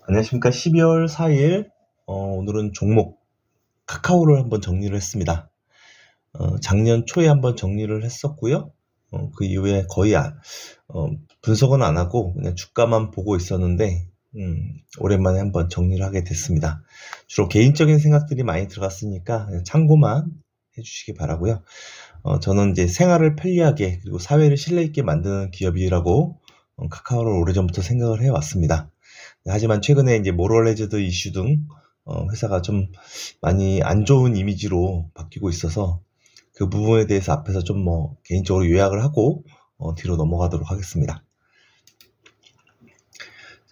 안녕하십니까. 12월 4일, 오늘은 종목 카카오를 한번 정리를 했습니다. 작년 초에 한번 정리를 했었고요. 그 이후에 거의 분석은 안 하고 그냥 주가만 보고 있었는데, 오랜만에 한번 정리를 하게 됐습니다. 주로 개인적인 생각들이 많이 들어갔으니까 그냥 참고만 해주시기 바라고요. 저는 이제 생활을 편리하게 그리고 사회를 신뢰있게 만드는 기업이라고 카카오를 오래전부터 생각을 해왔습니다. 하지만 최근에 이제 모럴레즈드 이슈 등 회사가 좀 많이 안 좋은 이미지로 바뀌고 있어서 그 부분에 대해서 앞에서 좀 개인적으로 요약을 하고 뒤로 넘어가도록 하겠습니다.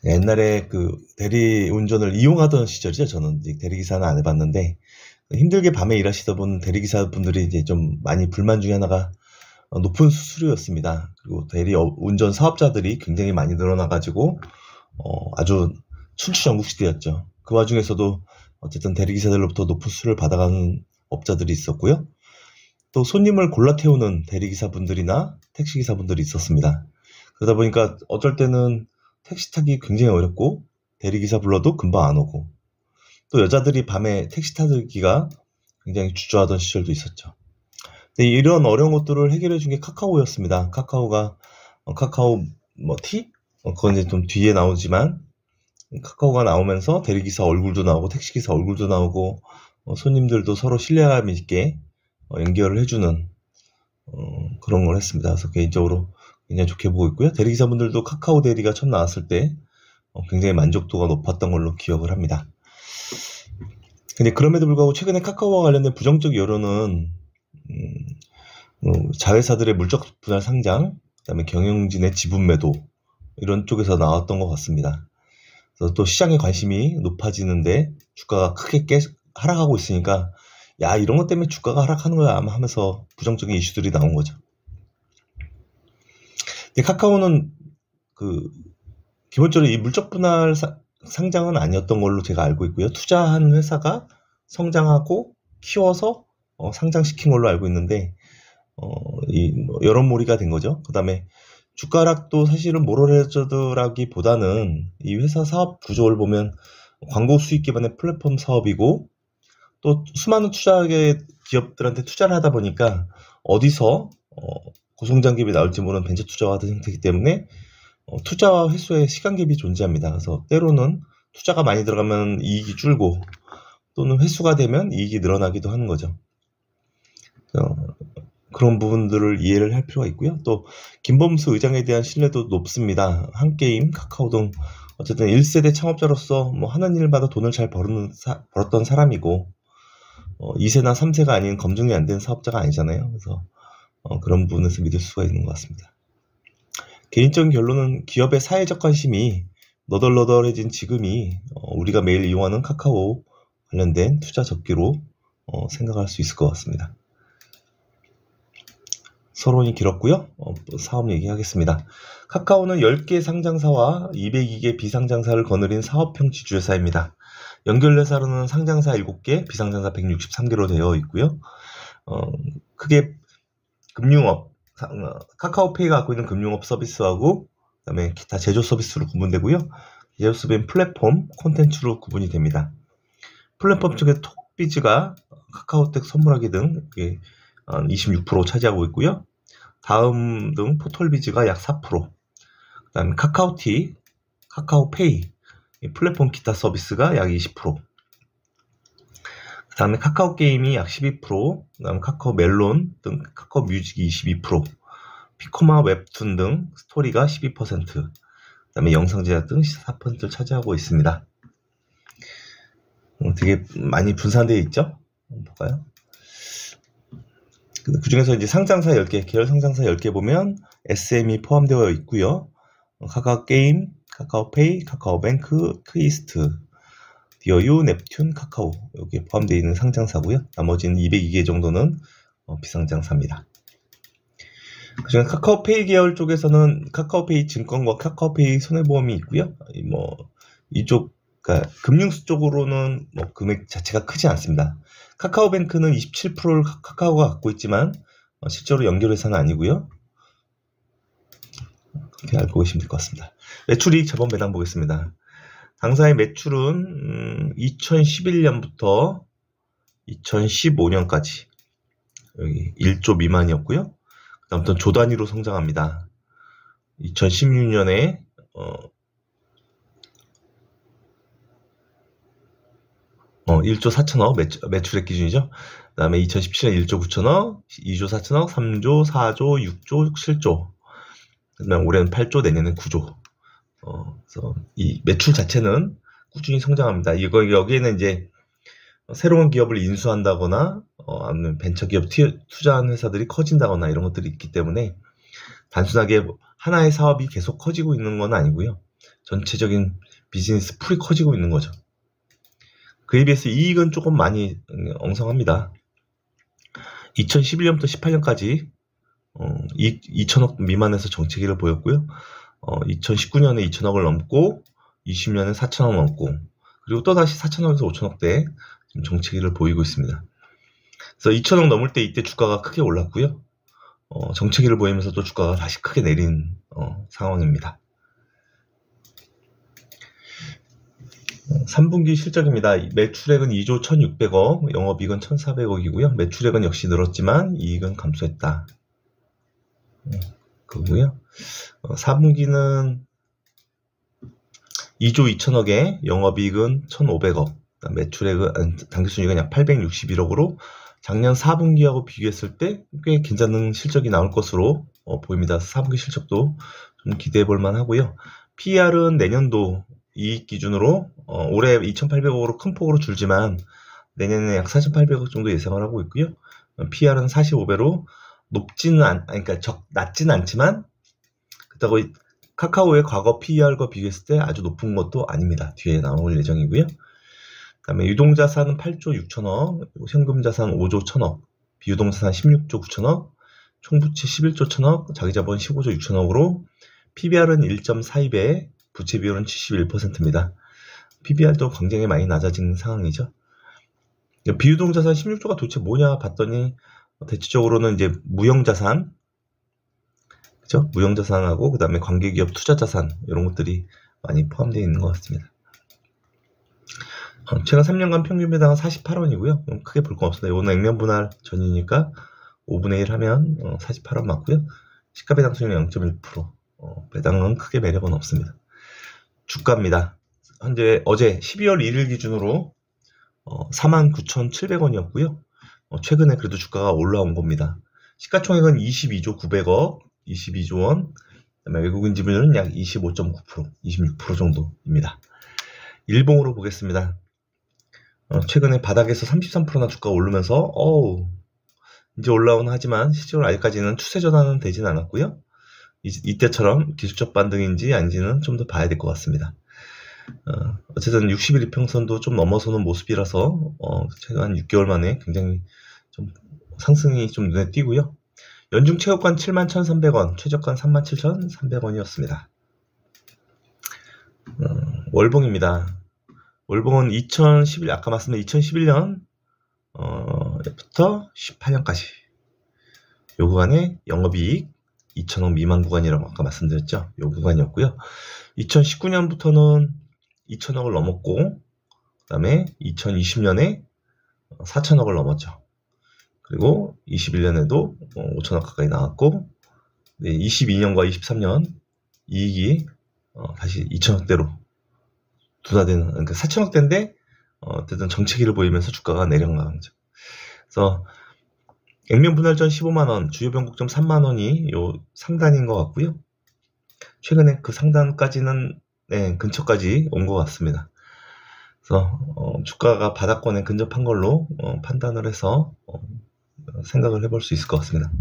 옛날에 그 대리 운전을 이용하던 시절이죠. 저는 이제 대리기사는 안 해봤는데 힘들게 밤에 일하시다 본 대리기사분들이 이제 좀 많이 불만 중에 하나가 높은 수수료였습니다. 그리고 대리 운전 사업자들이 굉장히 많이 늘어나가지고 아주 순치전국시대였죠. 그 와중에서도 어쨌든 대리기사들로부터 높은 수수료를 받아가는 업자들이 있었고요. 또 손님을 골라 태우는 대리기사분들이나 택시기사분들이 있었습니다. 그러다 보니까 어쩔 때는 택시 타기 굉장히 어렵고 대리기사 불러도 금방 안 오고 또 여자들이 밤에 택시 타기가 굉장히 주저하던 시절도 있었죠. 근데 이런 어려운 것들을 해결해 준 게 카카오였습니다. 카카오가 카카오 티? 그건 이제 좀 뒤에 나오지만 카카오가 나오면서 대리기사 얼굴도 나오고 택시기사 얼굴도 나오고 손님들도 서로 신뢰감 있게 연결을 해주는 그런 걸 했습니다. 그래서 개인적으로 굉장히 좋게 보고 있고요. 대리기사분들도 카카오 대리가 처음 나왔을 때 굉장히 만족도가 높았던 걸로 기억을 합니다. 근데 그럼에도 불구하고 최근에 카카오와 관련된 부정적 여론은 자회사들의 물적 분할 상장, 그다음에 경영진의 지분 매도 이런 쪽에서 나왔던 것 같습니다. 그래서 또 시장의 관심이 높아지는데 주가가 크게 하락하고 있으니까 야 이런 것 때문에 주가가 하락하는 거야 아마 하면서 부정적인 이슈들이 나온 거죠. 근데 카카오는 기본적으로 이 물적 분할 상장은 아니었던 걸로 제가 알고 있고요. 투자한 회사가 성장하고 키워서 상장시킨 걸로 알고 있는데 여론몰이가 된 거죠. 그 다음에 주가 하락도 사실은 모럴레저드라기보다는 이 회사 사업 구조를 보면 광고 수익 기반의 플랫폼 사업이고 또 수많은 기업들한테 투자를 하다 보니까 어디서 고성장 갭이 나올지 모르는 벤처 투자와 같은 형태이기 때문에 투자와 회수의 시간 갭이 존재합니다. 그래서 때로는 투자가 많이 들어가면 이익이 줄고 또는 회수가 되면 이익이 늘어나기도 하는 거죠. 그런 부분들을 이해를 할 필요가 있고요. 또 김범수 의장에 대한 신뢰도 높습니다. 한게임, 카카오 등 어쨌든 1세대 창업자로서 하는 일마다 돈을 잘 벌었던 사람이고 2세나 3세가 아닌 검증이 안 된 사업자가 아니잖아요. 그래서 그런 부분에서 믿을 수가 있는 것 같습니다. 개인적인 결론은 기업의 사회적 관심이 너덜너덜해진 지금이 우리가 매일 이용하는 카카오 관련된 투자 적기로 생각할 수 있을 것 같습니다. 서론이 길었고요. 사업 얘기하겠습니다. 카카오는 10개 상장사와 202개 비상장사를 거느린 사업형 지주회사입니다. 연결회사로는 상장사 7개, 비상장사 163개로 되어 있고요. 크게 금융업, 카카오페이가 갖고 있는 금융업 서비스하고 그다음에 기타 제조 서비스로 구분되고요. 제조 서비스는 플랫폼, 콘텐츠로 구분이 됩니다. 플랫폼 쪽에 톡비즈가 카카오텍 선물하기 등 26% 차지하고 있고요. 다음 등 포털비즈가 약 4%, 그 다음에 카카오티, 카카오페이, 플랫폼 기타 서비스가 약 20%, 그 다음에 카카오게임이 약 12%, 그 다음에 카카오멜론 등 카카오뮤직이 22%, 피코마 웹툰 등 스토리가 12%, 그 다음에 영상제작 등 14%를 차지하고 있습니다. 되게 많이 분산되어 있죠? 한번 볼까요? 그 중에서 이제 상장사 10개, 계열 상장사 10개 보면 SM이 포함되어 있고요. 카카오게임, 카카오페이, 카카오뱅크, 크이스트, 디어유, 넵튠, 카카오 여기에 포함되어 있는 상장사고요. 나머지는 202개 정도는 비상장사입니다. 그중에 카카오페이 계열 쪽에서는 카카오페이 증권과 카카오페이 손해보험이 있고요. 이쪽 그러니까 금융수 쪽으로는 금액 자체가 크지 않습니다. 카카오뱅크는 27%를 카카오가 갖고 있지만 실제로 연결회사는 아니고요. 그렇게 알고 계시면 될 것 같습니다. 매출이익 자본 배당 보겠습니다. 당사의 매출은 2011년부터 2015년까지 여기 1조 미만이었고요. 아무튼 조 단위로 성장합니다. 2016년에 1조 4천억 매출액 기준이죠. 그 다음에 2017년 1조 9천억, 2조 4천억, 3조, 4조, 6조, 7조. 그 다음에 올해는 8조, 내년엔 9조. 그래서 이 매출 자체는 꾸준히 성장합니다. 여기에는 이제 새로운 기업을 인수한다거나, 아니면 벤처기업 투자한 회사들이 커진다거나 이런 것들이 있기 때문에 단순하게 하나의 사업이 계속 커지고 있는 건 아니고요. 전체적인 비즈니스 풀이 커지고 있는 거죠. 그에 비해서 이익은 조금 많이 엉성합니다. 2011년부터 18년까지 이익 2천억 미만에서 정체기를 보였고요. 2019년에 2천억을 넘고 20년에 4천억 넘고 그리고 또다시 4천억에서 5천억대 지금 정체기를 보이고 있습니다. 그래서 2천억 넘을 때 이때 주가가 크게 올랐고요. 정체기를 보이면서 또 주가가 다시 크게 내린 상황입니다. 3분기 실적입니다. 매출액은 2조 1,600억, 영업이익은 1,400억이고요. 매출액은 역시 늘었지만 이익은 감소했다. 그거고요. 4분기는 2조 2천억에 영업이익은 1,500억, 매출액은 당기순이익은 약 861억으로 작년 4분기하고 비교했을 때 꽤 괜찮은 실적이 나올 것으로 보입니다. 4분기 실적도 좀 기대해 볼 만하고요. PER은 내년도 이익 기준으로 올해 2,800억으로 큰 폭으로 줄지만 내년에 약 4,800억 정도 예상을 하고 있고요. PER은 45배로 낮지는 않지만 그렇다고 카카오의 과거 PER과 비교했을 때 아주 높은 것도 아닙니다. 뒤에 나올 예정이고요. 그 다음에 유동자산은 8조 6천억, 현금자산 5조 1천억, 비유동자산 16조 9천억, 총부채 11조 1천억, 자기자본 15조 6천억으로 PBR은 1.42배, 부채 비율은 71%입니다. PBR도 굉장히 많이 낮아진 상황이죠. 비유동자산 16조가 도대체 뭐냐 봤더니 대체적으로는 이제 무형자산, 그죠? 무형자산하고 그 다음에 관계기업 투자자산 이런 것들이 많이 포함되어 있는 것 같습니다. 최근 3년간 평균 배당은 48원이고요. 크게 볼 건 없습니다. 이거는 액면 분할 전이니까 5분의 1 하면 48원 맞고요. 시가 배당 수익률 0.1%. 배당은 크게 매력은 없습니다. 주가입니다. 어제 12월 1일 기준으로 49,700원이었고요. 최근에 그래도 주가가 올라온 겁니다. 시가총액은 22조 900억, 22조 원, 그다음에 외국인 지분율은 약 25.9%, 26% 정도입니다. 일봉으로 보겠습니다. 최근에 바닥에서 33%나 주가가 오르면서 이제 올라오는 하지만 실제로 아직까지는 추세 전환은 되진 않았고요. 이때처럼 기술적 반등인지 아닌지는 좀 더 봐야 될 것 같습니다. 어쨌든 60일 이평선도 좀 넘어서는 모습이라서 최근 한 6개월 만에 굉장히 좀 상승이 좀 눈에 띄고요. 연중 최고가 71,300원, 최저가 37,300원이었습니다. 월봉입니다. 월봉은 아까 말씀드린 2011년부터 18년까지 요 구간에 영업이익 2천억 미만 구간이라고 아까 말씀드렸죠. 요 구간이었고요. 2019년부터는 2천억을 넘었고 그 다음에 2020년에 4천억을 넘었죠. 그리고 21년에도 5천억 가까이 나왔고 22년과 23년 이익이 다시 2천억대로 둔화되는, 그러니까 4천억대인데 어쨌든 정체기를 보이면서 주가가 내려간 거죠. 그래서 액면 분할전 15만원, 주요 변곡점 3만원이 요 상단인 것 같고요. 최근에 그 상단까지는 근처까지 온 것 같습니다. 그래서 주가가 바닥권에 근접한 걸로 판단을 해서 생각을 해볼 수 있을 것 같습니다.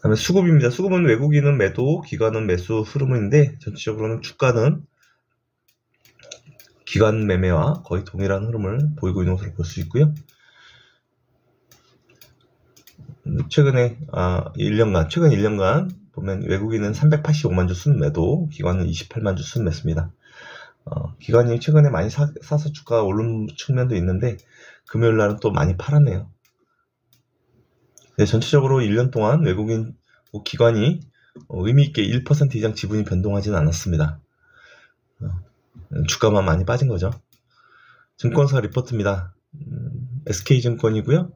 다음에 수급입니다. 수급은 외국인은 매도, 기관은 매수 흐름인데 전체적으로는 주가는 기관 매매와 거의 동일한 흐름을 보이고 있는 것으로 볼 수 있고요. 최근 1년간 보면 외국인은 385만 주 순매도, 기관은 28만 주 순매수입니다. 기관이 최근에 많이 사서 주가가 오른 측면도 있는데 금요일 날은 또 많이 팔았네요. 네, 전체적으로 1년 동안 외국인 기관이 의미있게 1% 이상 지분이 변동하지는 않았습니다. 주가만 많이 빠진 거죠. 증권사 리포트입니다. SK증권이고요.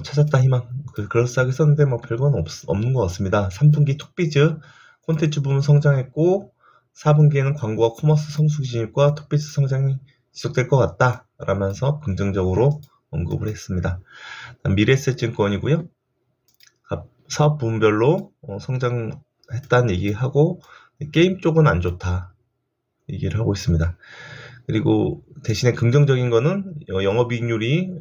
찾았다 희망. 그럴싸하게 썼는데 별건 없는 것 같습니다. 3분기 톡비즈 콘텐츠 부문 성장했고 4분기에는 광고와 커머스 성수 진입과 톡비즈 성장이 지속될 것 같다 라면서 긍정적으로 언급을 했습니다. 미래에셋증권이고요. 사업 부문별로 성장했다는 얘기하고 게임 쪽은 안 좋다 얘기를 하고 있습니다. 그리고 대신에 긍정적인 거는 영업이익률이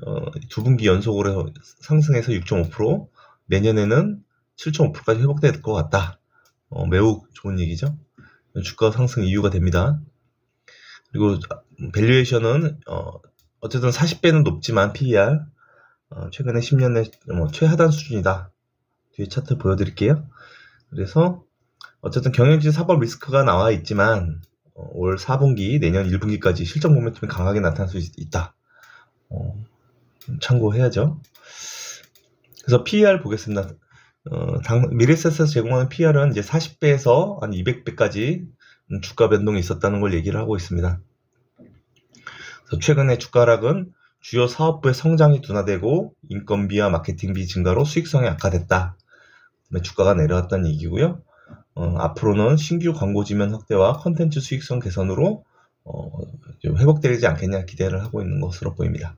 2분기 연속으로 상승해서 6.5%, 내년에는 7.5%까지 회복될 것 같다. 매우 좋은 얘기죠. 주가 상승 이유가 됩니다. 그리고 밸류에이션은 어쨌든 40배는 높지만 PER 최근에 10년 내 최하단 수준이다. 뒤에 차트 보여드릴게요. 그래서 어쨌든 경영진 사법 리스크가 나와 있지만 올 4분기, 내년 1분기까지 실적 모멘텀이 강하게 나타날 수 있다. 참고해야죠. 그래서 PER 보겠습니다. 미래에셋에서 제공하는 PER은 이제 40배에서 한 200배까지 주가 변동이 있었다는 걸 얘기를 하고 있습니다. 그래서 최근에 주가 하락은 주요 사업부의 성장이 둔화되고 인건비와 마케팅비 증가로 수익성이 악화됐다. 주가가 내려왔다는 얘기고요. 앞으로는 신규 광고 지면 확대와 컨텐츠 수익성 개선으로 회복되지 않겠냐 기대를 하고 있는 것으로 보입니다.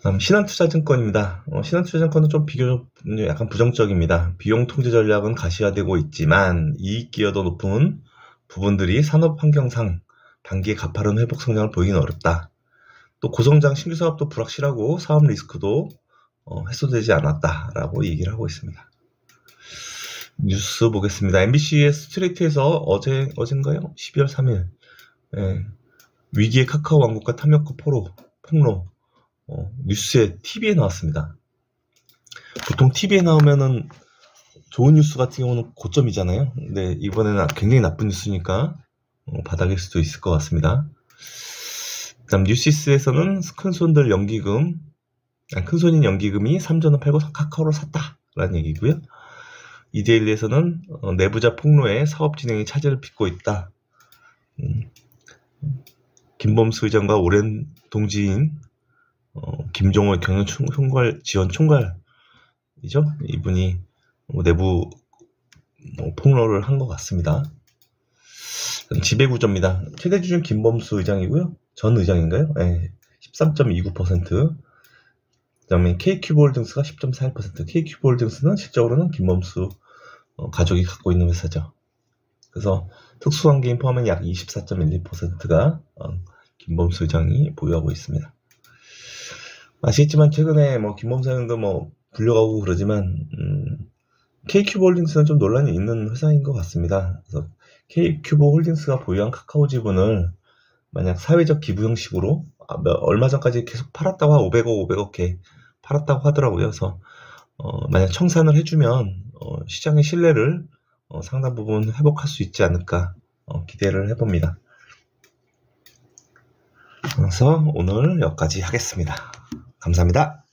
다음 신한투자증권입니다. 신한투자증권은 좀 비교적 약간 부정적입니다. 비용 통제 전략은 가시화되고 있지만 이익 기여도 높은 부분들이 산업 환경상 단기에 가파른 회복 성장을 보이기는 어렵다. 또 고성장 신규 사업도 불확실하고 사업 리스크도 해소되지 않았다라고 얘기를 하고 있습니다. 뉴스 보겠습니다. MBC의 스트레이트에서 어젠가요? 12월 3일 위기의 카카오 왕국과 탐욕과 폭로 뉴스에 TV에 나왔습니다. 보통 TV에 나오면은 좋은 뉴스 같은 경우는 고점이잖아요. 근데 이번에는 굉장히 나쁜 뉴스니까 바닥일 수도 있을 것 같습니다. 그다음 뉴시스에서는 큰손인 연기금이 3전을 팔고 카카오를 샀다라는 얘기고요. 이데일리에서는 내부자 폭로에 사업 진행이 차질을 빚고 있다. 김범수 의장과 오랜 동지인 김종호 경영총괄 지원 총괄이죠. 이분이 내부 폭로를 한 것 같습니다. 지배구조입니다. 최대 주주는 김범수 의장이고요. 전 의장인가요? 네, 13.29%. 그 다음에 KQ홀딩스가 10.41%. KQ홀딩스는 실적으로는 김범수 가족이 갖고 있는 회사죠. 그래서 특수관계인 포함은 약 24.12%가 김범수 의장이 보유하고 있습니다. 아시겠지만 최근에 김범수 의장도 불려가고 그러지만 KQ홀딩스는 좀 논란이 있는 회사인 것 같습니다. 그래서 KQ홀딩스가 보유한 카카오 지분을 만약 사회적 기부 형식으로 얼마 전까지 계속 팔았다고 500억 개 팔았다고 하더라고요. 그래서 만약 청산을 해주면 시장의 신뢰를 상당 부분 회복할 수 있지 않을까 기대를 해봅니다. 그래서 오늘 여기까지 하겠습니다. 감사합니다.